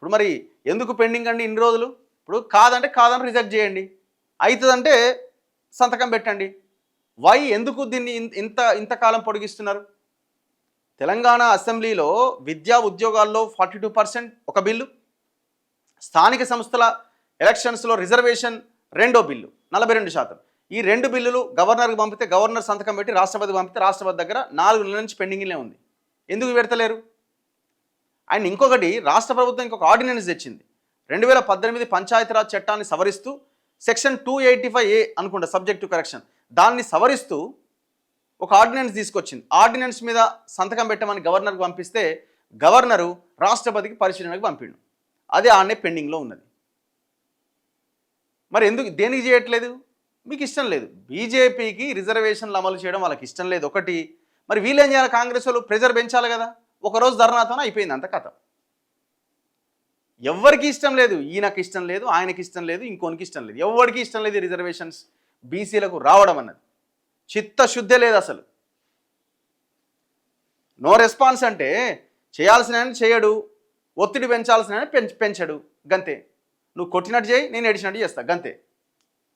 ఇప్పుడు మరి ఎందుకు పెండింగ్ అండి ఇన్ని రోజులు? ఇప్పుడు కాదంటే కాదని రిజెక్ట్ చేయండి, అవుతుందంటే సంతకం పెట్టండి. వై ఎందుకు దీన్ని ఇంతకాలం పొడిగిస్తున్నారు? తెలంగాణ అసెంబ్లీలో విద్యా ఉద్యోగాల్లో 42% ఒక బిల్లు, స్థానిక సంస్థల ఎలక్షన్స్లో రిజర్వేషన్ రెండో బిల్లు 42%. ఈ రెండు బిల్లులు గవర్నర్కి పంపితే గవర్నర్ సంతకం పెట్టి రాష్ట్రపతి పంపితే రాష్ట్రపతి దగ్గర 4 నెలల నుంచి పెండింగ్లే ఉంది. ఎందుకు పెడతలేరు? అండ్ ఇంకొకటి, రాష్ట్ర ప్రభుత్వం ఇంకొక ఆర్డినెన్స్ తెచ్చింది. 2018 పంచాయతీరాజ్ చట్టాన్ని సవరిస్తూ సెక్షన్ 285A అనుకుంటా, సబ్జెక్ట్ టు కరెక్షన్, దాన్ని సవరిస్తూ ఒక ఆర్డినెన్స్ తీసుకొచ్చింది. ఆర్డినెన్స్ మీద సంతకం పెట్టమని గవర్నర్కి పంపిస్తే గవర్నరు రాష్ట్రపతికి పరిశీలనకు పంపిండు. అదే ఆడనే పెండింగ్లో ఉన్నది. మరి ఎందుకు దేనికి చేయట్లేదు? మీకు ఇష్టం లేదు. బీజేపీకి రిజర్వేషన్లు అమలు చేయడం వాళ్ళకి ఇష్టం లేదు ఒకటి. మరి వీళ్ళేం చేయాలి? కాంగ్రెస్ వాళ్ళు ప్రెజర్ పెంచాలి కదా. ఒకరోజు ధర్నాతోనే అయిపోయింది అంత కథ. ఎవరికి ఇష్టం లేదు, ఈయనకి ఇష్టం లేదు, ఆయనకి ఇష్టం లేదు, ఇంకోనికి ఇష్టం లేదు, ఎవరికి ఇష్టం లేదు రిజర్వేషన్స్ బీసీలకు రావడం అన్నది. చిత్తశుద్ధే లేదు అసలు. నో రెస్పాన్స్ అంటే చేయాల్సిన చేయడు, ఒత్తిడి పెంచాల్సిన పెంచడు, గంతే. నువ్వు కొట్టినట్టు చేయి, నేను ఏడిచినట్టు చేస్తా, గంతే.